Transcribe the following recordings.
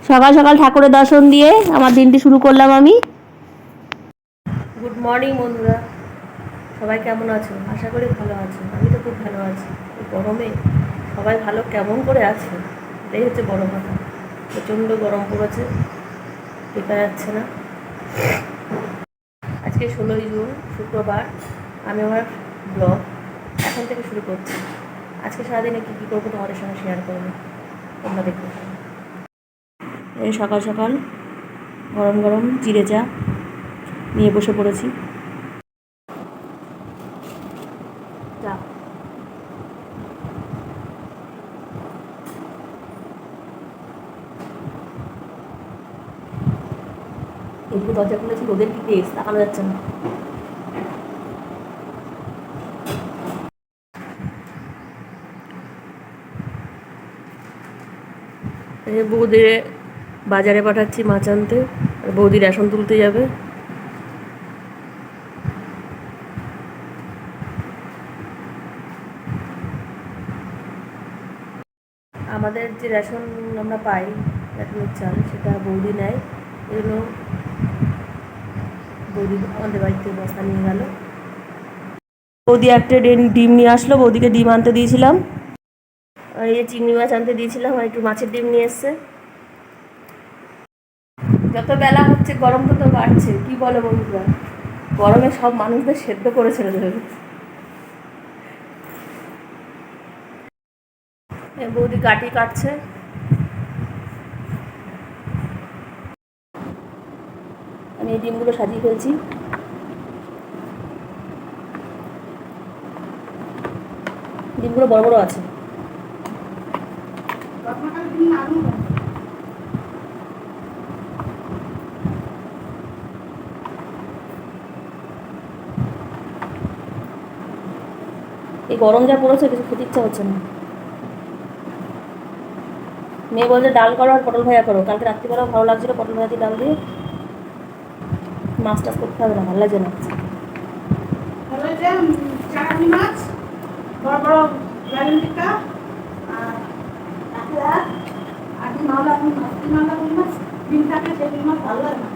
সকাল সকাল ঠাকুরের দর্শন দিয়ে আমার দিনটি শুরু করলাম আমি। গুড মর্নিং বন্ধুরা, সবাই কেমন আছো? আশা করি ভালো আছো। আমি তো খুব ভালো আছি। এই গরমে সবাই ভালো কেমন করে আছে, এটাই হচ্ছে বড় কথা। প্রচণ্ড গরম পড়েছে, টেকা যাচ্ছে না। আজকে 16ই জুন, শুক্রবার। আমি আমার ব্লগ এখন থেকে শুরু করছি। আজকে সারাদিনে কী কী করবো তোমাদের সঙ্গে শেয়ার করবো, তোমরা দেখো। এই সকাল সকাল গরম গরম জিরে চা নিয়ে বসে পড়েছি। চা একটু দরজা খুলেছি, রোদের কি তেজ, তাকানো যাচ্ছে না। বৌদি বাজারে পাঠাচ্ছি মাছ আনতে, আর বৌদি রেশন তুলতে যাবে। আমাদের যে রেশন আমরা পাই, রেশনের চাল, সেটা বৌদি নেয়। এগুলো বৌদি আমাদের বাড়িতে বস্তা নিয়ে গেল। বৌদি একটা ডিম নিয়ে আসলো, বৌদিকে ডিম আনতে দিয়েছিলাম। আর এই চিংড়ি মাছ আনতে দিয়েছিলাম, আর একটু মাছের ডিম নিয়ে এসছে। যত বেলা হচ্ছে গরম তত বাড়ছে। কি বলে বন্ধুরা, গরমে সব মানুষদের সেদ্ধ করে ছেড়ে দেবে। বৌদি কাটি কাটছে। আমি এই ডিমগুলো সাজিয়ে ফেলছি। ডিমগুলো বড় বড় আছে। এই গরম যা পড়েছে, কিছু খেতে ইচ্ছা হচ্ছে না। মেয়ে বলছে ডাল করো আর পটল ভাজা করো। কালকে রাত্রিবেলাও ভালো লাগছিল পটল ভাজা দিয়ে ডাল দিয়ে। মাছ টাছ করতে হবে না, ভালো লাগছে না। মাছ বড় বড় ভালো লাগে।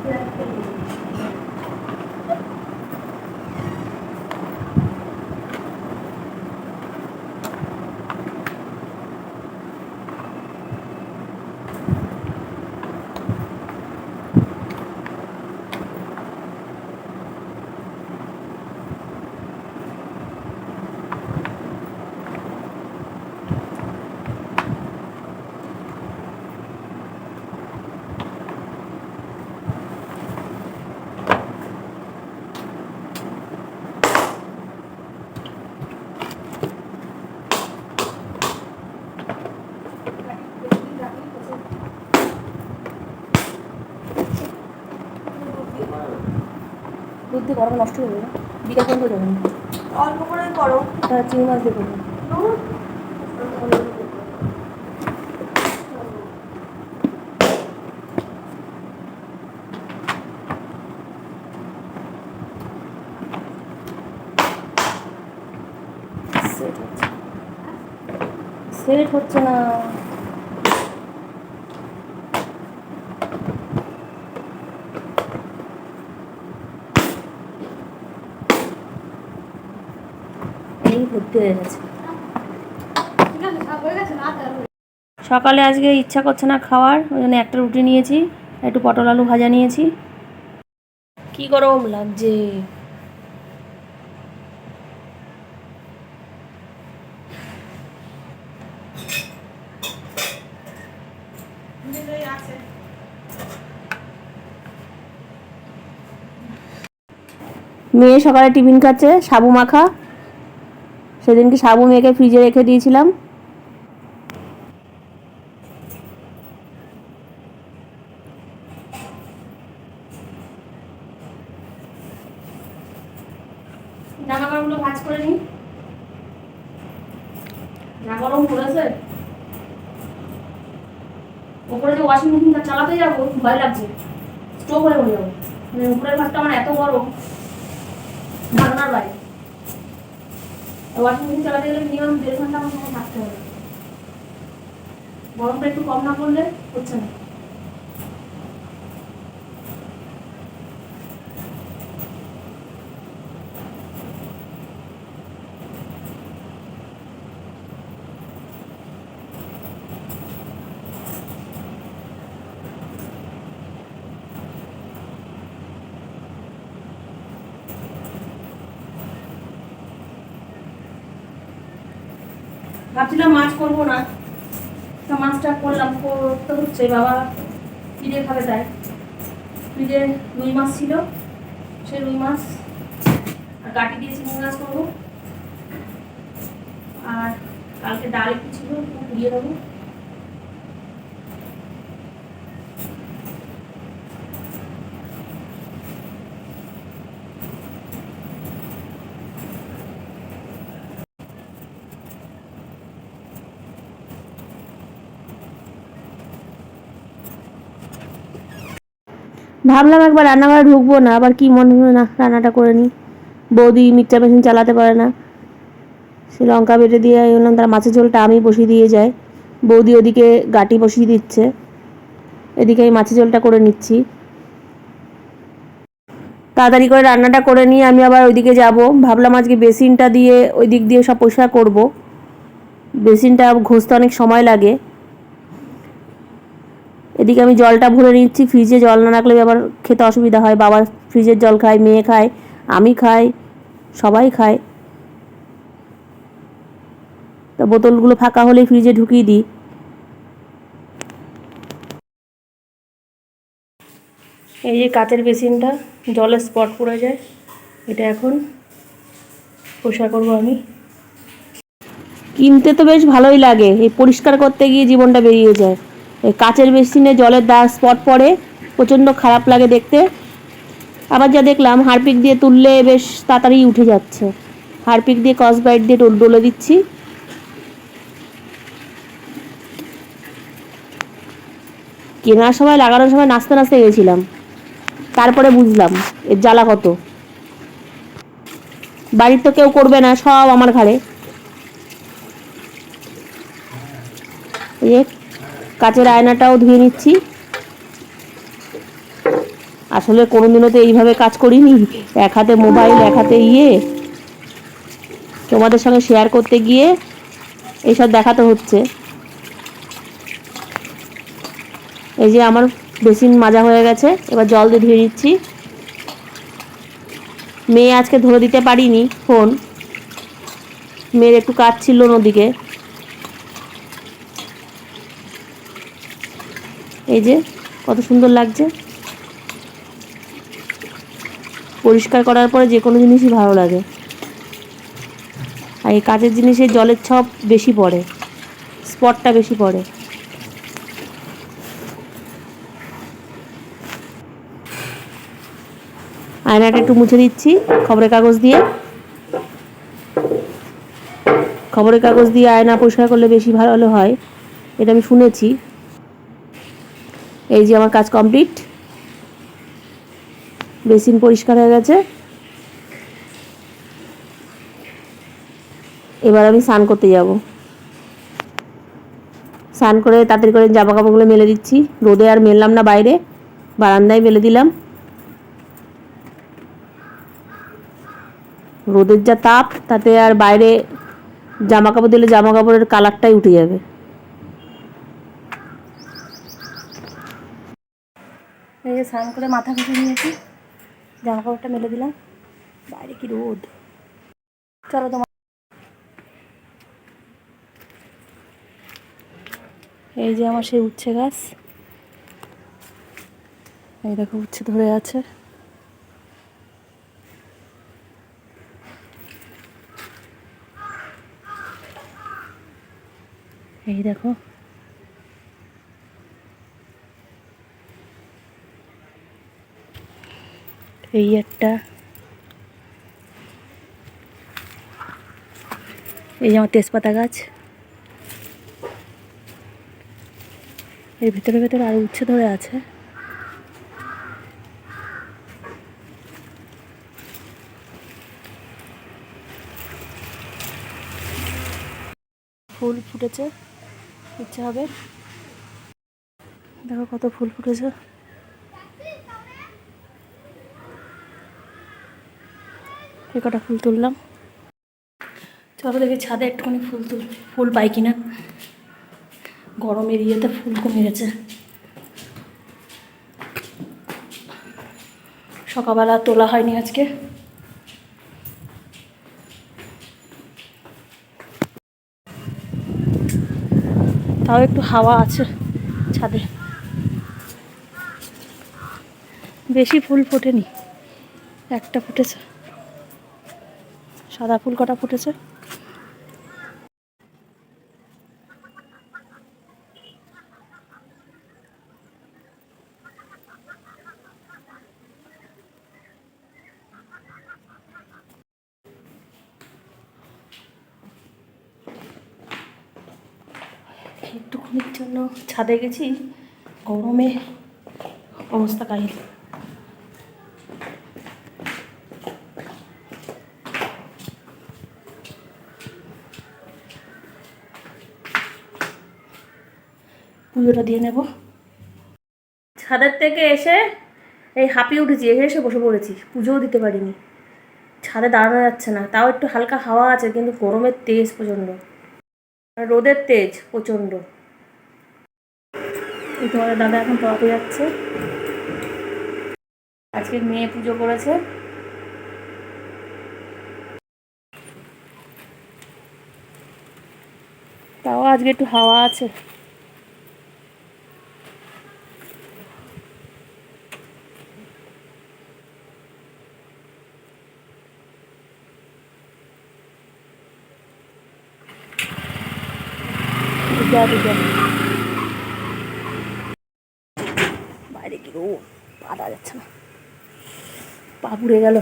দুধ দিয়ে গরম নষ্ট হবে না, বিকাল পর্যন্ত যাবে না। অল্প করে করো। হ্যাঁ, চিংড়ি মাছ দিয়ে করবো। সেট হচ্ছে না। ভর্তি হয়ে গেছে। সকালে আজকে ইচ্ছা করছে না খাওয়ার, ওই জন্য একটা রুটি নিয়েছি, একটু পটল আলু ভাজা নিয়েছি। কি গরম লাগছে। মেয়ে সকালে টিফিন খাচ্ছে সাবু মাখা। সেদিনকে সাবু মেখে ফ্রিজে রেখে দিয়েছিলাম। জামাকাপড়গুলো ভাঁজ করে নিই, যা গরম পড়েছে। উপরে যে ওয়াশিং মেশিনটা চালাতে যাবো, ভয় লাগছে স্টোভ হয়ে যাবো। উপরের ঘরটা আমার এত গরম, ধারণার বাইরে। ওয়াশিং মেশিন চালাতে গেলে মিনিমাম 1.5 ঘন্টা আমার সময় থাকতে হবে। গরমটা একটু কম না করলে হচ্ছে না। ভাবছিলাম মাছ করবো না, তা মাছটা করলাম, করতে হচ্ছে। বাবা ফ্রিজে খাবে তাই ফ্রিজে রুই মাছ ছিল, সেই রুই মাছ আর কাটি দিয়ে চিংড়ি মাছ করবো। আর কালকে ডাল একটু ছিল, একটু পুড়িয়ে দেবো। ভাবলাম একবার রান্নাঘরে ঢুকবো না, আবার কি মনে হলো না রান্নাটা করে নিই। বৌদি মিক্সচার মেশিন চালাতে পারে না, সে লঙ্কা বেটে দিয়ে বললাম তার মাছের ঝোলটা আমি বসিয়ে দিয়ে যাই। বৌদি ওদিকে গাটি বসিয়ে দিচ্ছে, এদিকে আমি মাছের ঝোলটা করে নিচ্ছি। তাড়াতাড়ি করে রান্নাটা করে নিয়ে আমি আবার ওইদিকে যাব। ভাবলাম আজকে বেসিনটা দিয়ে ওই দিক দিয়ে সব পরিষ্কার করব। বেসিনটা ঘষতে অনেক সময় লাগে। এদিকে আমি জলটা ভরে নিচ্ছি, ফ্রিজে জল না রাখলে আবার খেতে অসুবিধা হয়। বাবা ফ্রিজের জল খায়, মেয়ে খায়, আমি খাই, সবাই খায়। তা বোতলগুলো ফাঁকা হলেই ফ্রিজে ঢুকিয়ে দিই। এই যে কাচের বেসিনটা জলের স্পট পড়ে যায়, এটা এখন পরিষ্কার করবো আমি। কিনতে তো বেশ ভালোই লাগে, এই পরিষ্কার করতে গিয়ে জীবনটা বেরিয়ে যায়। এই কাচের বেসিনে জলের দাগ স্পট পড়ে, প্রচণ্ড খারাপ লাগে দেখতে। আবার যা দেখলাম হারপিক দিয়ে তুললে বেশ তাড়াতাড়ি উঠে যাচ্ছে। হারপিক দিয়ে কসবাইট দিয়ে ডলে দিচ্ছি। কেনার সময় লাগানোর সময় নাচতে নাচতে গেছিলাম, তারপরে বুঝলাম এর জ্বালা কত। বাড়ির তো কেউ করবে না, সব আমার ঘাড়ে। এই কাচের আয়নাটাও ধুয়ে নিচ্ছি। আসলে কোনোদিনও তো এইভাবে কাজ করিনি, এক হাতে মোবাইল এক হাতে তোমাদের সঙ্গে শেয়ার করতে গিয়ে এইসব দেখাতে হচ্ছে। এই যে আমার বেসিন মাজা হয়ে গেছে, এবার জল দিয়ে ধুয়ে নিচ্ছি। মেয়ে আজকে ধরে দিতে পারিনি ফোন, মেয়ের একটু কাজ ছিল নদীকে। এই যে কত সুন্দর লাগছে, পরিষ্কার করার পরে যে কোনো জিনিসই ভালো লাগে। আর এই কাচের জিনিসে জলের ছপ বেশি পড়ে, স্পটটা বেশি পড়ে। আয়নাটা একটু মুছে দিচ্ছি খবরের কাগজ দিয়ে। খবরের কাগজ দিয়ে আয়না পরিষ্কার করলে বেশি ভালো হয়, এটা আমি শুনেছি। এই যে আমার কাজ কমপ্লিট, বেসিন পরিষ্কার হয়ে গেছে। এবার আমি স্নান করতে যাব। স্নান করে তাড়াতাড়ি করে জামা কাপড়গুলো মেলে দিচ্ছি। রোদে আর মেললাম না, বাইরে বারান্দায় মেলে দিলাম। রোদের যা তাপ, তাতে আর বাইরে জামা কাপড় দিলে জামা কাপড়ের কালারটাই উঠে যাবে। এই যে স্নান করে মাথা ঘষে নিয়েছি, জামা কাপড়টা মেলে দিলাম। বাইরে কি রোদ, চলো তোমার। এই যে আমার সেই উচ্ছে গাছ, এই দেখো উচ্ছে ধরে আছে। এই দেখো, এই একটা, এই যে আমার তেজপাতা গাছ, এর ভিতরে ভিতরে আরো উচ্ছে ধরে আছে। ফুল ফুটেছে, ইচ্ছে হবে। দেখো কত ফুল ফুটেছে। এই কটা ফুল তুললাম, চলো দেখি ছাদে একটুখানি ফুল পাই কিনা। গরমের ইয়েতে ফুল কমে গেছে। সকালবেলা তোলা হয়নি আজকে। তাও একটু হাওয়া আছে ছাদে। বেশি ফুল ফোটেনি, একটা ফুটেছে, সাদা ফুল কটা ফুটেছে। একটুখানির জন্য ছাদে গেছি, গরমে অবস্থা কাহিল। পুজোটা দিয়ে নেব। ছাদের থেকে এসে এই হাঁপিয়ে উঠেছি, এসে বসে পড়েছি, পুজোও দিতে পারিনি। ছাদে দাঁড়ানো যাচ্ছে না, তাও একটু হালকা হাওয়া আছে, কিন্তু গরমের তেজ প্রচণ্ড, রোদের তেজ প্রচণ্ড। এই তোমাদের দাদা এখন পড়াতে যাচ্ছে। আজকে মেয়ে পুজো করেছে। তাও আজকে একটু হাওয়া আছে। বাইরে কি রোদ, পা দেওয়া যাচ্ছে না, পা পুড়ে গেল।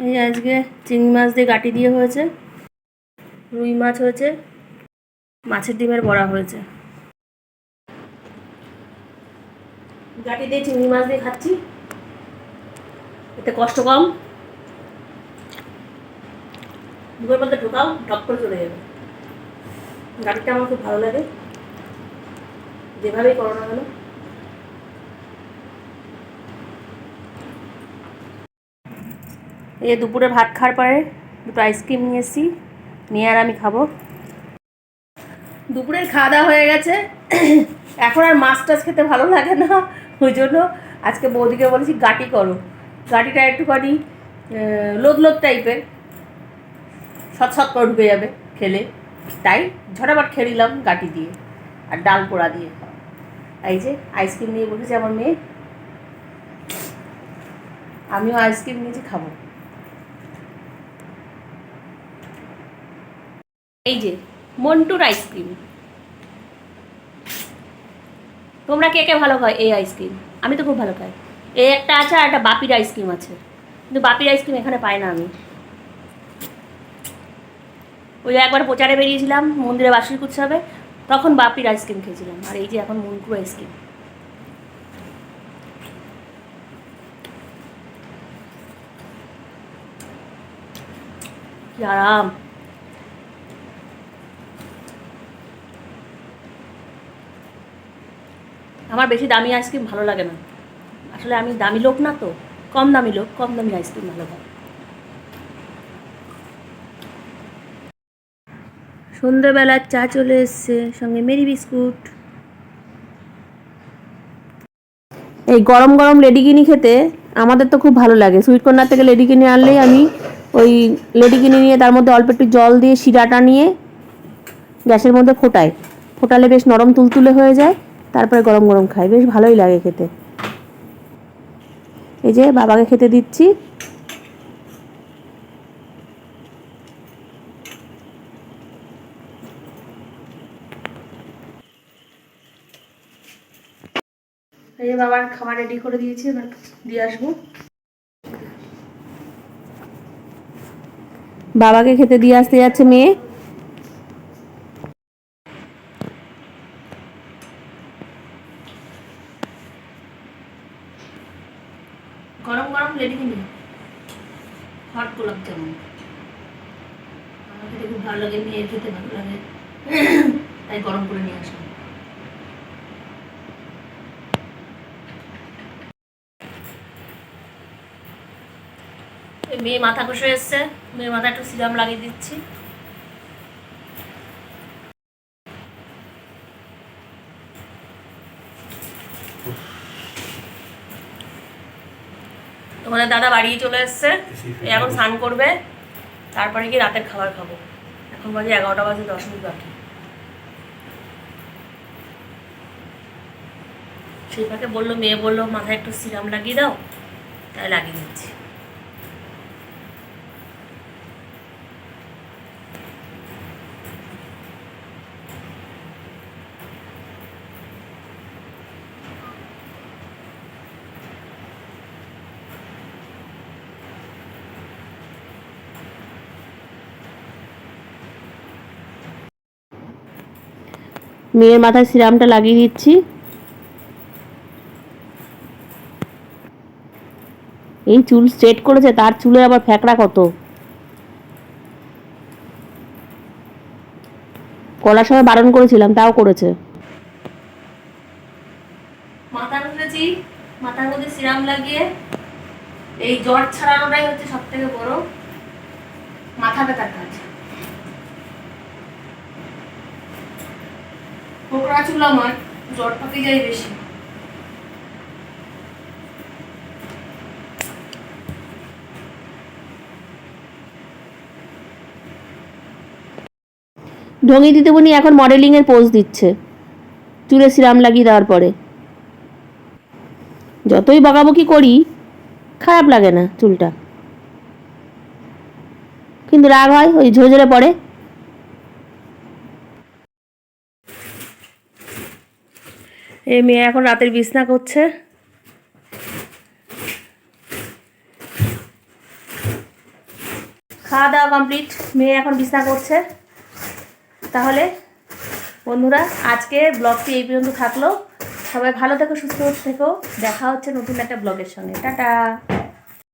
এই আজকে চিংড়ি মাছ দিয়ে গাঁটি দিয়ে হয়েছে, রুই মাছ হয়েছে, মাছের ডিমের বড়া হয়েছে। গাঁটি দিয়ে চিংড়ি মাছ দিয়ে খাচ্ছি, এতে কষ্ট কম। মুখের মধ্যে ঢোকাও, টক করে চলে যাবে। গাঁটিটা আমার খুব ভালো লাগে, যেভাবেই করো না কেন। এই দুপুরে ভাত খাওয়ার পরে দুটো আইসক্রিম নিয়ে এসেছি, নিয়ে আর আমি খাবো। দুপুরের খাওয়া দাওয়া হয়ে গেছে, এখন আর মাছ টাছ খেতে ভালো লাগে না, ওই জন্য আজকে বৌদিকে বলেছি গাঁটি করো। গাঁটিটা একটুখানি লোদ লোদ টাইপের, সৎ করে ঢুকে যাবে খেলে, তাই ঝটাপট খেয়ে নিলাম গাঁটি দিয়ে আর ডাল পোড়া দিয়ে। এই যে আইসক্রিম নিয়ে বসেছে আমার মেয়ে, আমিও আইসক্রিম নিয়েছি, খাবো। এই যে মন্টুর আইসক্রিম। তোমরা কে কে ভালো খাও এই আইসক্রিম? আমি তো খুব ভালো খাই। এই একটা আছে, আর একটা বাপির আইসক্রিম আছে, কিন্তু বাপির আইসক্রিম এখানে পাই না আমি। ওই একবার প্রচারে বেরিয়েছিলাম মন্দিরে বার্ষিক উৎসবে, তখন বাপির আইসক্রিম খেয়েছিলাম। আর এই যে এখন মন্টুর আইসক্রিম। কি আরাম। আমার বেশি দামি আইসক্রিম ভালো লাগে না, আসলে আমি দামি লোক না, তো কম দামি লোক, কম দামি আইসক্রিম ভালো লাগে। সন্ধ্যেবেলার চা চলে এসছে, সঙ্গে মেরি বিস্কুট। এই গরম গরম লেডিকিনি খেতে আমাদের তো খুব ভালো লাগে। সুইট কর্নার থেকে লেডিকিনি আনলেই আমি ওই লেডিকিনি নিয়ে তার মধ্যে অল্প একটু জল দিয়ে শিরাটা নিয়ে গ্যাসের মধ্যে ফোটালে বেশ নরম তুলতুলে হয়ে যায়, তারপরে গরম গরম খাই, বেশ ভালোই লাগে খেতে। এই যে বাবাকে খেতে দিচ্ছি। এই যে বাবার খাবার রেডি করে দিয়েছি, এবার দিয়ে আসবো। বাবাকে খেতে দিয়ে আসতে যাচ্ছে মেয়ে। গরম গরম লেডিকিনি, হট গোলাপ জামুন। আমার খেতে খুব ভালো লাগে, মেয়ের খেতে ভালো লাগে, তাই গরম করে নিয়ে আসলাম। মেয়ে মাথা ঘষে এসছে, মেয়ের মাথা একটু সিরাম লাগিয়ে দিচ্ছি। তোমাদের দাদা বাড়ি চলে এসছে, এখন স্নান করবে, তারপরে গিয়ে রাতের খাবার খাবো। এখন বাজে 11টা বাজে 10 মিনিট বাকি। সেই ফাঁকে বললো, মেয়ে বললো মাথায় একটু সিরাম লাগিয়ে দাও, তাই লাগিয়ে দিচ্ছি। মেয়ের মাথায় সিরামটা লাগিয়ে দিচ্ছি। এই চুল স্ট্রেট করেছে, তার চুলে আবার ফ্যাকড়া কত। করার সময় বারণ করেছিলাম, তাও করেছে। মাথা ঘুরেছি, মাথার মধ্যে সিরাম লাগিয়ে এই জ্বর ছাড়ানোটাই হচ্ছে সব থেকে বড় মাথা ব্যথার কাজ। কোকড়া চুল আমার, জ্বর পাকে যায় বেশি। ঢঙ্গি দিদিমণি এখন মডেলিং এর পোজ দিচ্ছে চুলে সিরাম লাগিয়ে দেওয়ার পরে। যতই বকাবকি করি খারাপ লাগে না চুলটা, কিন্তু রাগ হয়, ওই ঝরঝরে পড়ে। এই মেয়ে এখন রাতের বিছনা করছে। খাওয়া দাওয়া কমপ্লিট, মেয়ে এখন বিছনা করছে। তাহলে বন্ধুরা, আজকে ব্লগটি এই পর্যন্ত থাকলো। সবাই ভালো থেকো, সুস্থ থেকো। দেখা হচ্ছে নতুন একটা ব্লগের সঙ্গে। টাটা।